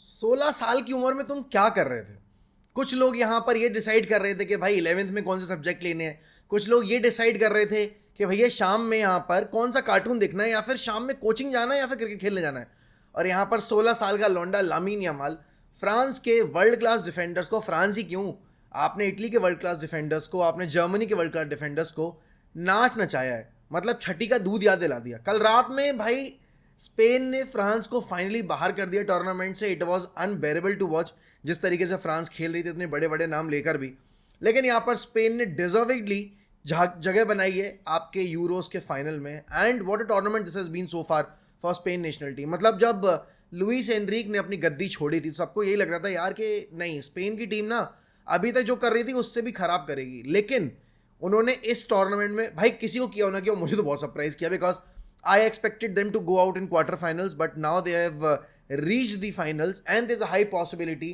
16 साल की उम्र में तुम क्या कर रहे थे? कुछ लोग यहाँ पर ये डिसाइड कर रहे थे कि भाई 11th में कौन से सब्जेक्ट लेने हैं। कुछ लोग ये डिसाइड कर रहे थे कि भैया शाम में यहाँ पर कौन सा कार्टून देखना है, या फिर शाम में कोचिंग जाना है, या फिर क्रिकेट खेलने जाना है। और यहाँ पर 16 साल का लौंडा लामीन यमाल फ्रांस के वर्ल्ड क्लास डिफेंडर्स को, फ्रांस ही क्यों, आपने इटली के वर्ल्ड क्लास डिफेंडर्स को, आपने जर्मनी के वर्ल्ड क्लास डिफेंडर्स को नाच नचाया है। मतलब छठी का दूध याद दिला दिया। कल रात में भाई स्पेन ने फ्रांस को फाइनली बाहर कर दिया टूर्नामेंट से। It was unbearable to watch जिस तरीके से फ्रांस खेल रही थी, इतने बड़े बड़े नाम लेकर भी। लेकिन यहाँ पर स्पेन ने डिजर्विंगली जगह बनाई है आपके यूरोस के फाइनल में। And what a tournament this has been so far for Spain national team. मतलब जब लुइस एनरिक ने अपनी गद्दी छोड़ी थी तो सबको यही लग रहा था यार कि नहीं, स्पेन की टीम ना अभी तक जो कर रही थी उससे भी खराब करेगी। लेकिन उन्होंने इस टूर्नामेंट में भाई किसी को किया हो ना किया, मुझे तो बहुत सरप्राइज किया, because I expected them to go out in quarterfinals, but now they have reached the finals and there's a high possibility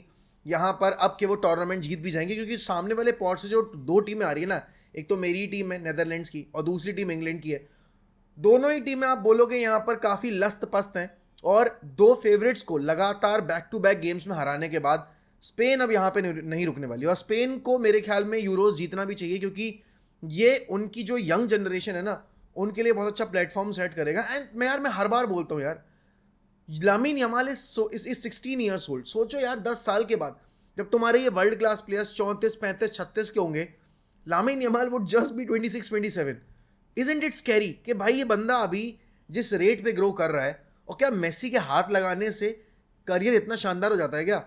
यहाँ पर अब कि वो टूर्नामेंट जीत भी जाएंगे, क्योंकि सामने वाले पॉट से जो दो टीमें आ रही है ना, एक तो मेरी टीम है नेदरलैंड्स की और दूसरी टीम इंग्लैंड की है। दोनों ही टीमें आप बोलोगे यहाँ पर काफ़ी लस्त पस्त हैं, और दो फेवरेट्स को लगातार बैक टू बैक गेम्स में हराने के बाद स्पेन अब यहाँ पे नहीं रुकने वाली। और स्पेन को मेरे ख्याल में यूरोज जीतना भी चाहिए, क्योंकि ये उनकी जो यंग जनरेशन है ना, उनके लिए बहुत अच्छा प्लेटफॉर्म सेट करेगा। एंड मैं हर बार बोलता हूँ यार, लामीन यमाल इज 16 ईयर्स ओल्ड। सोचो यार 10 साल के बाद जब तुम्हारे ये वर्ल्ड क्लास प्लेयर्स 34, 35, 36 के होंगे, लामीन Yamal would just be 26, 27। Isn't it scary कि भाई ये बंदा अभी जिस रेट पे ग्रो कर रहा है, और क्या मेसी के हाथ लगाने से करियर इतना शानदार हो जाता है क्या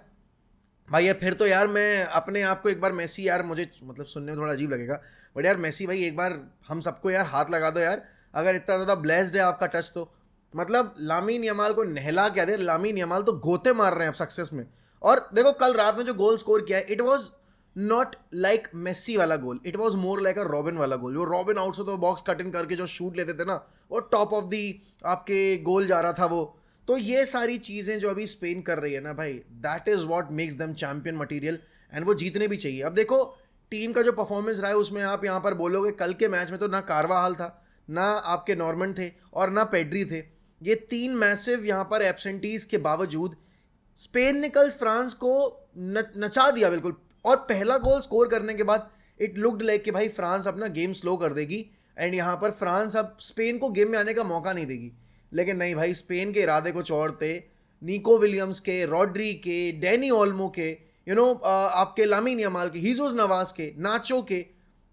भाई? यार फिर तो यार मैं अपने आप को एक बार मेसी, यार मुझे मतलब सुनने में थोड़ा अजीब लगेगा, बट यार मेसी भाई एक बार हम सबको यार हाथ लगा दो यार, अगर इतना ज़्यादा ब्लेस्ड है आपका टच तो। मतलब लामीन यमाल को नहला क्या दे, लामीन यमाल तो गोते मार रहे हैं अब सक्सेस में। और देखो कल रात में जो गोल स्कोर किया है, it was not like Messi वाला goal, it was more like a Robben वाला गोल। वो रॉबिन आउट से तो बॉक्स कट इन करके जो शूट लेते थे ना, वो टॉप ऑफ दी आपके गोल जा रहा था वो। तो ये सारी चीज़ें जो अभी स्पेन कर रही है ना भाई, that is what makes them champion material, and वो जीतने भी चाहिए। अब देखो टीम का जो परफॉर्मेंस रहा है उसमें आप यहाँ पर बोलोगे कल के मैच में तो ना कारवाहाल था, ना आपके नॉर्मन थे, और ना पेड्री थे। ये तीन मैसिव यहाँ पर एब्सेंटीज के बावजूद स्पेन ने कल फ्रांस को नचा दिया बिल्कुल। और पहला गोल स्कोर करने के बाद इट लुक्ड लाइक कि भाई फ्रांस अपना गेम स्लो कर देगी, एंड यहाँ पर फ्रांस अब स्पेन को गेम में आने का मौका नहीं देगी। लेकिन नहीं भाई, स्पेन के इरादे कुछ और थे। निको विलियम्स के, रॉड्री के, डैनी ओल्मो के, आपके लामीन यमाल के, हीजोस नवाज के, नाचो के,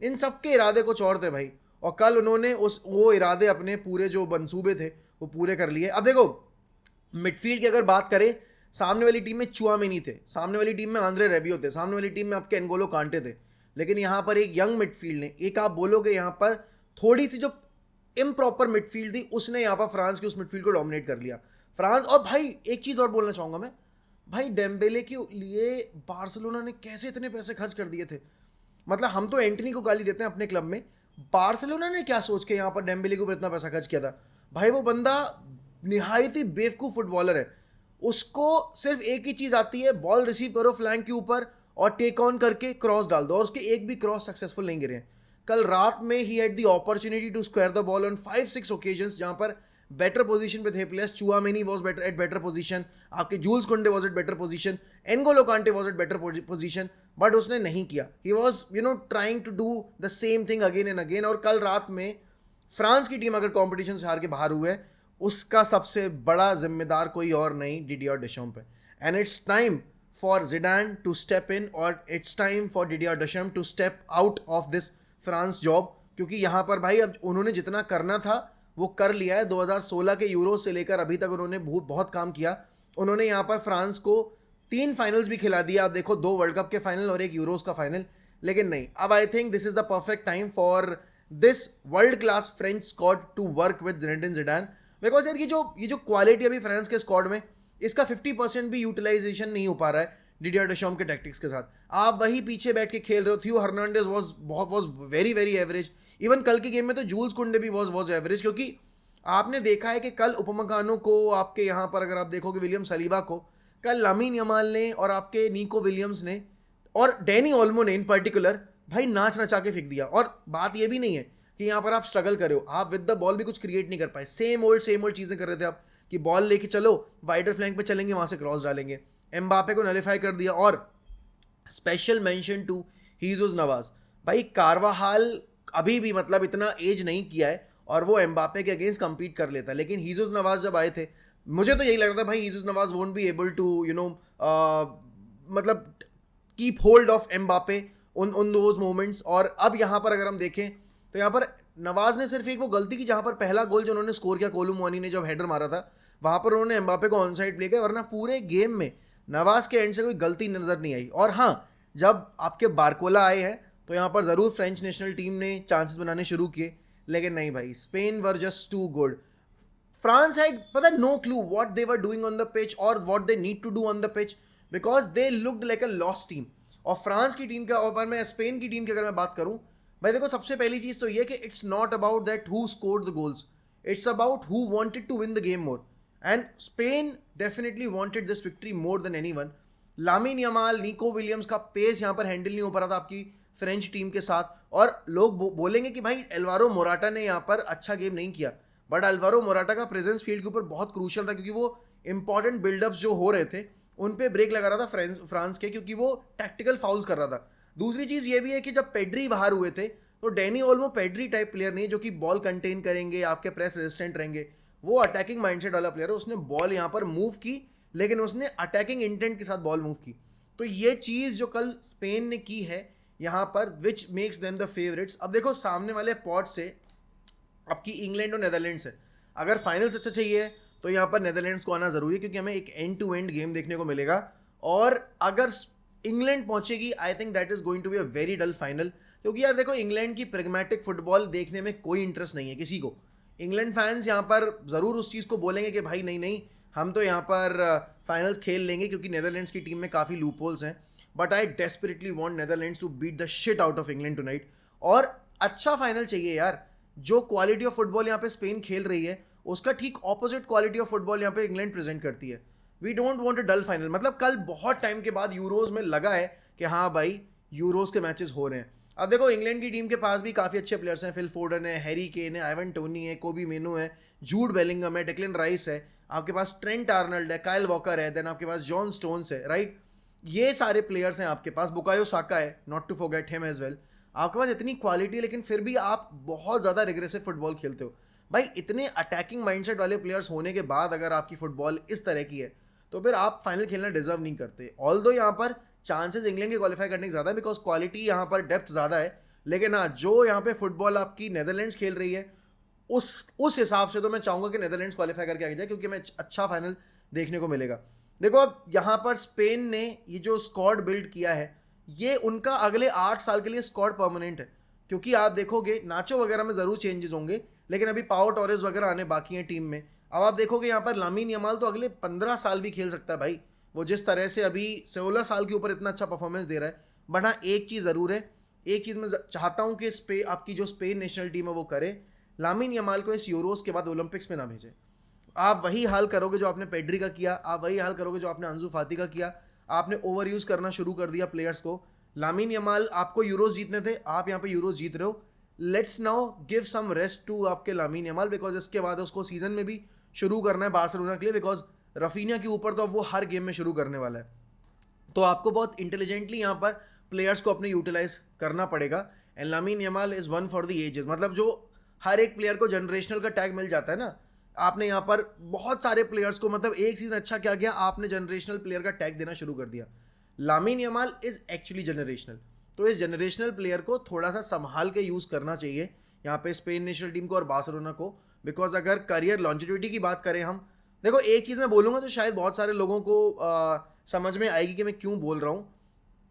इन सब के इरादे कुछ और थे भाई। और कल उन्होंने वो इरादे अपने पूरे जो मंसूबे थे वो पूरे कर लिए। अब देखो मिडफील्ड की अगर बात करें, सामने वाली टीम में चुआमेनी थे, सामने वाली टीम में आंद्रे रेबियो थे, सामने वाली टीम में आपके एनगोलो कांटे थे। लेकिन यहाँ पर एक यंग मिडफील्ड ने, एक आप बोलोगे यहाँ पर थोड़ी सी जो इम्प्रॉपर मिडफील्ड थी, उसने यहाँ पर फ्रांस की उस मिडफील्ड को डोमिनेट कर लिया फ्रांस। और भाई एक चीज़ और बोलना चाहूँगा मैं, भाई डेम्बेले के लिए बार्सिलोना ने कैसे इतने पैसे खर्च कर दिए थे। मतलब हम तो एंटनी को गाली देते हैं अपने क्लब में, बार्सिलोना ने क्या सोच के यहाँ पर डेम्बेले के ऊपर इतना पैसा खर्च किया था। भाई वो बंदा निहायत ही बेवकूफ़ फुटबॉलर है। उसको सिर्फ एक ही चीज़ आती है, बॉल रिसीव करो फ्लैंक के ऊपर और टेक ऑन करके क्रॉस डाल दो, और उसके एक भी क्रॉस सक्सेसफुल नहीं गिरे हैं। कल रात में ही had the opportunity to square the ball on 5-6 occasions, जहाँ पर बेटर पोजीशन पे थे players. Tchouameni was better at better position, आपके Jules Kounde was at better position, N'Golo Kante was at better position, but उसने नहीं किया। He was trying to do the same thing again and again. और कल रात में France की team अगर कॉम्पिटिशन से हार के बाहर हुए, उसका सबसे बड़ा जिम्मेदार कोई और नहीं, डिडियर डेशम्प है। And it's time for Zidane to step in, और it's time for Didier Deschamps to step out of this France job, क्योंकि यहाँ पर भाई अब उन्होंने जितना करना था वो कर लिया है। 2016 के यूरो से लेकर अभी तक उन्होंने बहुत काम किया। उन्होंने यहाँ पर फ्रांस को 3 फाइनल्स भी खिला दिया। आप देखो 2 वर्ल्ड कप के फाइनल और 1 यूरोस का फाइनल। लेकिन नहीं, अब I think this is the perfect time for this world class French squad to work with Zinedine Zidane. Because यार ये जो क्वालिटी अभी फ्रांस के स्क्वाड में, इसका 50% भी यूटिलाइजेशन नहीं हो पा रहा है डिडियर डेशम्प के टैक्टिक्स के साथ। आप वही पीछे बैठ के खेल रहे हो। थियो Hernandez was very very average. Even कल के गेम में तो जूल्स कुंडे भी वाज एवरेज, क्योंकि आपने देखा है कि कल उपमकानो को, आपके यहाँ पर अगर आप देखोगे विलियम सलीबा को, कल लामीन यमाल ने और आपके निको विलियम्स ने और डैनी ओल्मो ने इन पर्टिकुलर भाई नाच नचा के फेंक दिया। और बात ये भी नहीं है कि यहाँ पर आप स्ट्रगल करे हो, आप विद द बॉल भी कुछ क्रिएट नहीं कर पाए। सेम ओल्ड चीज़ें कर रहे थे आप, कि बॉल लेके चलो वाइडर फ्लैंक पे चलेंगे, वहाँ से क्रॉस डालेंगे, एम्बापे को नलिफाई कर दिया। और स्पेशल मेंशन टू हीजोस नवाज, भाई कारवाहाल अभी भी मतलब इतना एज नहीं किया है और वो एम्बापे के अगेंस्ट compete कर लेता है, लेकिन हीजोस नवाज जब आए थे मुझे तो यही लग रहा था भाई हीजोस नवाज वोंट बी एबल टू मतलब keep hold off Mbappe in those moments. और अब यहाँ पर अगर हम देखें तो यहाँ पर नवाज ने सिर्फ एक वो गलती की, जहाँ पर पहला गोल जो उन्होंने स्कोर किया कोलुमोनी ने जब हेडर मारा था वहाँ पर उन्होंने एम्बापे को ऑन साइड प्ले किया, वरना पूरे गेम में नवाज के एंड से कोई गलती नज़र नहीं आई। और हाँ, जब आपके बारकोला आए हैं तो यहाँ पर ज़रूर फ्रेंच नेशनल टीम ने चांसेस बनाने शुरू किए, लेकिन नहीं भाई, Spain were just too good. France had पता no clue what they were doing on the pitch और what they need to do on the pitch, because they looked like a lost team. और France की team का, और मैं Spain की team की अगर मैं बात करूं भाई, देखो सबसे पहली चीज़ तो ये कि it's not about that who scored the goals, it's about who wanted to win the game more, and Spain definitely wanted this victory more than anyone. Lamine Yamal, Nico Williams का पेस यहाँ पर handle नहीं हो पा रहा था आपकी French team के साथ। और लोग बोलेंगे कि भाई एल्वारो मोराटा ने यहाँ पर अच्छा गेम नहीं किया, बट एल्वारो मोराटा का प्रेजेंस फील्ड के ऊपर बहुत क्रूशियल था, क्योंकि वो इंपॉर्टेंट बिल्डअप्स जो हो रहे थे उन पे ब्रेक लगा रहा था फ्रांस के, क्योंकि वो टैक्टिकल फाउल्स कर रहा था। दूसरी चीज़ ये भी है कि जब पेड्री बाहर हुए थे तो Danny Olmo Pedri type player नहीं, जो कि बॉल कंटेन करेंगे, आपके प्रेस रेजिस्टेंट रहेंगे। वो अटैकिंग माइंडसेट वाला प्लेयर है, उसने बॉल यहाँ पर मूव की, लेकिन उसने अटैकिंग इंटेंट के साथ बॉल मूव की। तो ये चीज़ जो कल स्पेन ने की है यहाँ पर, which makes them the favourites. अब देखो सामने वाले पॉट से आपकी इंग्लैंड और नेदरलैंड्स है, अगर फाइनल्स अच्छा चाहिए तो यहाँ पर नेदरलैंड्स को आना ज़रूरी है, क्योंकि हमें एक एंड टू एंड गेम देखने को मिलेगा। और अगर इंग्लैंड पहुंचेगी, I think that is going to be a very dull final, क्योंकि यार देखो इंग्लैंड की प्रेगमेटिक फुटबॉल देखने में कोई इंटरेस्ट नहीं है किसी को। इंग्लैंड फैंस यहाँ पर ज़रूर उस चीज़ को बोलेंगे कि भाई नहीं नहीं, हम तो यहाँ पर फाइनल्स खेल लेंगे, क्योंकि नेदरलैंड्स की टीम में काफ़ी लूप होल्स हैं। But I desperately want Netherlands to beat the shit out of England tonight. और अच्छा फाइनल चाहिए यार, जो क्वालिटी ऑफ फुटबॉल यहाँ पे स्पेन खेल रही है उसका ठीक ऑपोजिट क्वालिटी ऑफ फुटबॉल यहाँ पे इंग्लैंड प्रेजेंट करती है। We don't want a dull final. मतलब कल बहुत टाइम के बाद यूरोज में लगा है कि हाँ भाई यूरोज के मैचेस हो रहे हैं। अब देखो इंग्लैंड की टीम के पास भी काफ़ी अच्छे प्लेयर्स हैं, फिल फोर्डन है, हैरी केन है, आइवन टोनी है, कोबी मेनू है, जूड बेलिंगम है, डेक्लन राइस है, आपके पास ट्रेंट आर्नल्ड है, काइल वॉकर है, देन आपके पास जॉन स्टोन्स है, राइट। ये सारे प्लेयर्स हैं आपके पास, बुकायो साका है, not to forget him as well. आपके पास इतनी क्वालिटी, लेकिन फिर भी आप बहुत ज़्यादा रिग्रेसिव फुटबॉल खेलते हो भाई। इतने अटैकिंग माइंडसेट वाले प्लेयर्स होने के बाद अगर आपकी फुटबॉल इस तरह की है तो फिर आप फाइनल खेलना डिजर्व नहीं करते। ऑल्दो यहाँ पर चांसेस इंग्लैंड के क्वालिफाई करने के ज़्यादा है, बिकॉज क्वालिटी यहाँ पर डेप्थ ज़्यादा है। लेकिन हाँ, जो यहाँ पे फुटबॉल आपकी नेदरलैंड्स खेल रही है उस हिसाब से तो मैं चाहूँगा कि नेदरलैंड्स क्वालिफाई करके आगे जाए, क्योंकि मैं अच्छा फाइनल देखने को मिलेगा। देखो अब यहाँ पर स्पेन ने ये जो स्क्वाड बिल्ड किया है, ये उनका अगले 8 साल के लिए स्क्वाड परमानेंट है, क्योंकि आप देखोगे नाचो वगैरह में ज़रूर चेंजेस होंगे, लेकिन अभी पाओ टोरेस वगैरह आने बाकी हैं टीम में। अब आप देखोगे यहाँ पर लामिन यमाल तो अगले 15 साल भी खेल सकता है भाई, वो जिस तरह से अभी 16 साल के ऊपर इतना अच्छा परफॉर्मेंस दे रहा है। बट हाँ, एक चीज़ ज़रूर है, एक चीज़ मैं चाहता हूँ कि आपकी जो स्पेन नेशनल टीम है वो करे, लामिन यमाल को इस यूरोस के बाद ओलंपिक्स में ना भेजे। आप वही हाल करोगे जो आपने पेड्री का किया, आप वही हाल करोगे जो आपने अंजू फाती का किया। आपने ओवर यूज़ करना शुरू कर दिया प्लेयर्स को। लामिन यमाल, आपको यूरोस जीतने थे, आप यहाँ पे यूरोस जीत रहे हो। Let's now give some rest to आपके लामिन यमाल, बिकॉज इसके बाद उसको सीजन में भी शुरू करना है बार्सिलोना के लिए, बिकॉज रफीनिया के ऊपर तो अब वो हर गेम में शुरू करने वाला है। तो आपको बहुत इंटेलिजेंटली यहाँ पर प्लेयर्स को अपने यूटिलाइज करना पड़ेगा। And Lamine Yamal is one for the ages, मतलब जो हर एक प्लेयर को जनरेशनल का टैग मिल जाता है ना, आपने यहाँ पर बहुत सारे प्लेयर्स को, मतलब एक सीजन अच्छा क्या गया, आपने जनरेशनल प्लेयर का टैग देना शुरू कर दिया। Lamine Yamal is actually generational, तो इस जनरेशनल प्लेयर को थोड़ा सा संभाल के यूज़ करना चाहिए यहाँ पे स्पेन नेशनल टीम को और बार्सिलोना को, बिकॉज अगर करियर लॉन्जिविटी की बात करें हम, देखो एक चीज़ मैं बोलूँगा तो शायद बहुत सारे लोगों को समझ में आएगी कि मैं क्यों बोल रहा हूँ।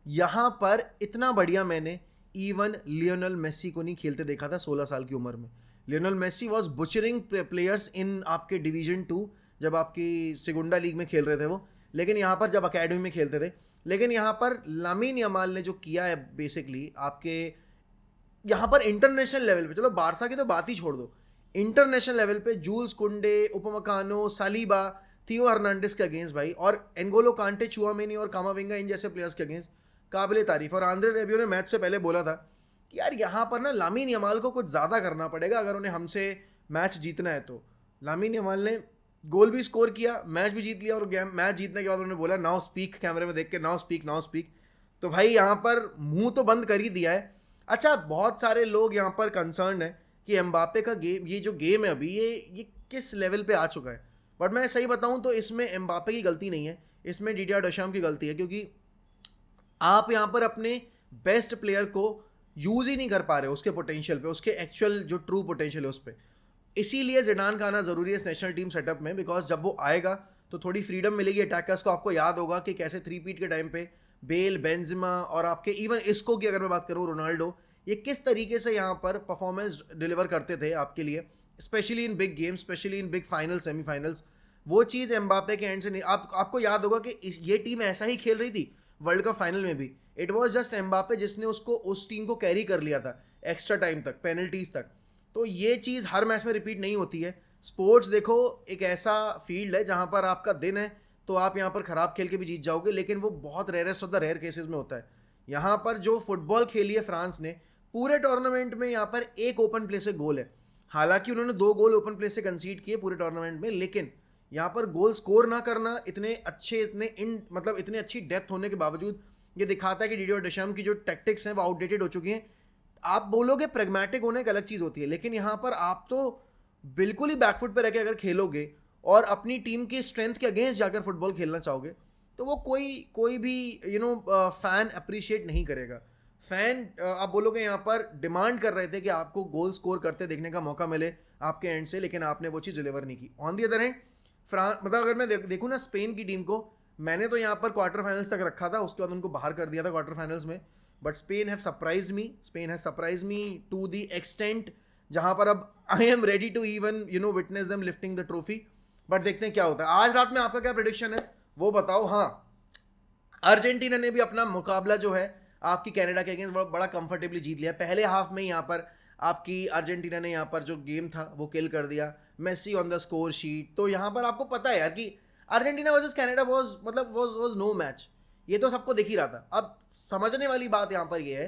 यहाँ पर इतना बढ़िया मैंने इवन लियोनल मेसी को नहीं खेलते देखा था 16 साल की उम्र में। Lionel Messi was butchering players in आपके डिवीजन 2, जब आपकी सेगुंडा लीग में खेल रहे थे वो, लेकिन यहाँ पर जब अकेडमी में खेलते थे। लेकिन यहाँ पर लामिन यमाल ने जो किया है बेसिकली आपके यहाँ पर इंटरनेशनल लेवल पे, चलो बारसा की तो बात ही छोड़ दो, इंटरनेशनल लेवल पे जूल्स कुंडे, उपमकानो, सालीबा, थियो हर्नांडिस के अगेंस्ट भाई, और एनगोलो कांटे, चुआमेनी और कामाविंगा, इन जैसे प्लेयर्स के अगेंस्ट काबिल तारीफ। और आंद्रे रेबियो ने मैच से पहले बोला था कि यार यहाँ पर ना लामिन यमाल को कुछ ज़्यादा करना पड़ेगा अगर उन्हें हमसे मैच जीतना है। तो लामिन यमाल ने गोल भी स्कोर किया, मैच भी जीत लिया, और मैच जीतने के बाद उन्होंने बोला नाउ स्पीक, कैमरे में देख के नाउ स्पीक नाउ स्पीक। तो भाई यहाँ पर मुंह तो बंद कर ही दिया है। अच्छा, बहुत सारे लोग यहाँ पर कंसर्न है कि एम्बापे का गेम, ये जो गेम है अभी, ये किस लेवल पे आ चुका है। बट मैं सही बताऊँ तो इसमें एम्बापे की गलती नहीं है, इसमें डिडियर डेशैम्स की गलती है, क्योंकि आप यहाँ पर अपने बेस्ट प्लेयर को यूज़ ही नहीं कर पा रहे हो उसके पोटेंशियल पे, उसके एक्चुअल जो ट्रू पोटेंशियल है उस पर। इसीलिए जिडान का आना ज़रूरी है इस नेशनल टीम सेटअप में, बिकॉज जब वो आएगा तो थोड़ी फ्रीडम मिलेगी अटैकर्स को। आपको याद होगा कि कैसे 3-पीट के टाइम पे बेल, बेंजिमा और आपके इवन इसको की अगर मैं बात करूँ, रोनाल्डो, ये किस तरीके से यहाँ पर परफॉर्मेंस डिलीवर करते थे आपके लिए, specially in big games, specially in big finals, semifinals. वो चीज़ एम्बापे के एंड से नहीं। आपको याद होगा कि ये टीम ऐसा ही खेल रही थी वर्ल्ड कप फाइनल में भी। इट वॉज जस्ट एम्बापे जिसने उसको, उस टीम को कैरी कर लिया था एक्स्ट्रा टाइम तक, पेनल्टीज तक। तो ये चीज़ हर मैच में रिपीट नहीं होती है। स्पोर्ट्स देखो एक ऐसा फील्ड है जहाँ पर आपका दिन है तो आप यहाँ पर ख़राब खेल के भी जीत जाओगे, लेकिन वो बहुत rarest of the rare cases में होता है। यहाँ पर जो फुटबॉल खेली है फ्रांस ने पूरे टूर्नामेंट में, यहाँ पर एक ओपन प्ले से गोल है। हालांकि उन्होंने 2 गोल ओपन प्ले से कंसीड किए पूरे टूर्नामेंट में, लेकिन यहाँ पर गोल स्कोर ना करना, इतने अच्छे, मतलब इतनी अच्छी डेप्थ होने के बावजूद, ये दिखाता है कि डिडियर डेशैम्स की जो टैक्टिक्स हैं वो आउटडेटेड हो चुकी हैं। आप बोलोगे प्रैग्मेटिक होने एक अलग चीज़ होती है, लेकिन यहाँ पर आप तो बिल्कुल ही बैकफुट पे रह के अगर खेलोगे और अपनी टीम की स्ट्रेंथ के अगेंस्ट जाकर फुटबॉल खेलना चाहोगे, तो वो कोई भी फैन अप्रिशिएट नहीं करेगा। फैन आप बोलोगे यहाँ पर डिमांड कर रहे थे कि आपको गोल स्कोर करते देखने का मौका मिले आपके एंड से, लेकिन आपने वो चीज़ डिलीवर नहीं की। On the other hand France, मतलब अगर मैं देखूँ ना स्पेन की टीम को, मैंने तो यहाँ पर क्वार्टर फाइनल्स तक रखा था, उसके बाद उनको बाहर कर दिया था क्वार्टर फाइनल्स में। But Spain have surprise me to the extent जहाँ पर अब I am ready to even witness them lifting the trophy. But देखते हैं क्या होता है। आज रात में आपका क्या प्रेडिक्शन है वो बताओ। हाँ, अर्जेंटीना ने भी अपना मुकाबला जो है आपकी कनाडा के अगेंस्ट बड़ा कंफर्टेबली जीत लिया। पहले हाफ में यहाँ पर आपकी अर्जेंटीना ने यहाँ पर जो गेम था वो किल कर दिया, Messi on the score sheet. तो यहाँ पर आपको पता है यार कि Argentina versus Canada was no match, ये तो सबको दिख ही रहा था। अब समझने वाली बात यहाँ पर ये है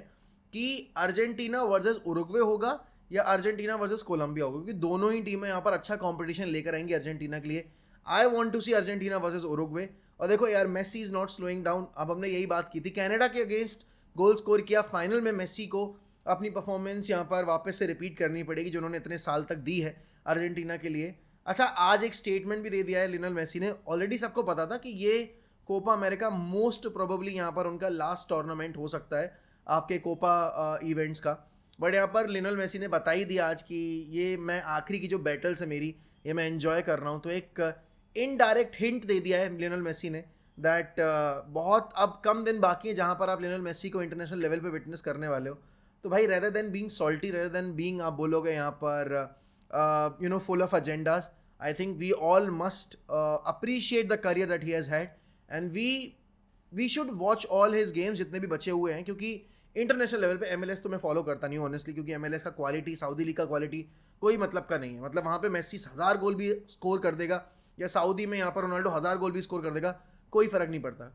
कि अर्जेंटीना वर्सेस उरुग्वे होगा या अर्जेंटीना वर्सेस कोलंबिया होगा, क्योंकि दोनों ही टीमें यहाँ पर अच्छा कंपटीशन लेकर आएंगी अर्जेंटीना के लिए। I want to see Argentina versus Uruguay. और देखो यार, Messi is not slowing down. अब हमने यही बात की थी, कनाडा के अगेंस्ट गोल स्कोर किया, फाइनल में मेसी को अपनी परफॉर्मेंस यहाँ पर वापस से रिपीट करनी पड़ेगी जो उन्होंने इतने साल तक दी है अर्जेंटीना के लिए। अच्छा, आज एक स्टेटमेंट भी दे दिया है लियोनेल मेसी ने। ऑलरेडी सबको पता था कि ये कोपा अमेरिका मोस्ट प्रोबेबली यहाँ पर उनका लास्ट टूर्नामेंट हो सकता है आपके कोपा इवेंट्स का। बट यहाँ पर लियोनेल मेसी ने बता ही दिया आज कि ये मैं आखिरी की जो बैटल्स है मेरी, ये मैं एंजॉय कर रहा हूँ। तो एक इनडायरेक्ट हिंट दे दिया है लियोनेल मेसी ने दैट बहुत अब कम दिन बाकी हैं जहाँ पर आप लियोनेल मेसी को इंटरनेशनल लेवल पे विटनेस करने वाले हो। तो भाई rather than being salty, rather than being आप बोलोगे यहाँ पर full of agendas, I think we all must appreciate the career that he has had and we should watch all his games जितने भी बचे हुए हैं। क्योंकि इंटरनेशनल लेवल पे MLS तो मैं फॉलो करता नहीं हूँ ऑनेस्टली, क्योंकि MLS का क्वालिटी, सऊदी लीग का क्वालिटी कोई मतलब का नहीं है। मतलब वहाँ पे मेसी 1000 गोल भी स्कोर कर देगा या सऊदी में यहाँ पर रोनाल्डो 1000 गोल भी स्कोर कर देगा, कोई फर्क नहीं पड़ता।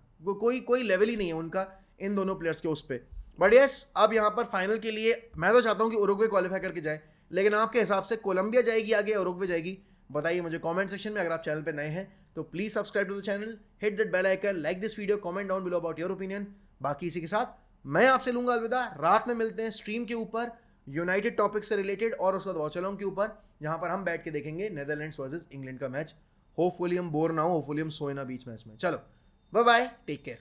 कोई लेवल ही नहीं है उनका इन दोनों प्लेयर्स के उस पर। बट यस, अब यहाँ पर फाइनल के लिए मैं तो चाहता हूँ कि उरुग्वे क्वालिफाई करके जाए, लेकिन आपके हिसाब से कोलंबिया जाएगी आगे, उरुग्वे जाएगी? बताइए मुझे कमेंट सेक्शन में। अगर आप चैनल पे नए हैं तो please subscribe to the channel, hit that bell icon, like this video, comment down below about your opinion. बाकी इसी के साथ मैं आपसे लूंगा अलविदा। रात में मिलते हैं स्ट्रीम के ऊपर यूनाइटेड टॉपिक से रिलेटेड और उसके बाद वॉच अलोंग के ऊपर, जहां पर हम बैठ के देखेंगे नेदरलैंड्स वर्सेस इंग्लैंड का मैच। होपफुली हम बोर ना हो, होपफुली हम सोए ना बीच मैच में। चलो बाय बाय, टेक केयर।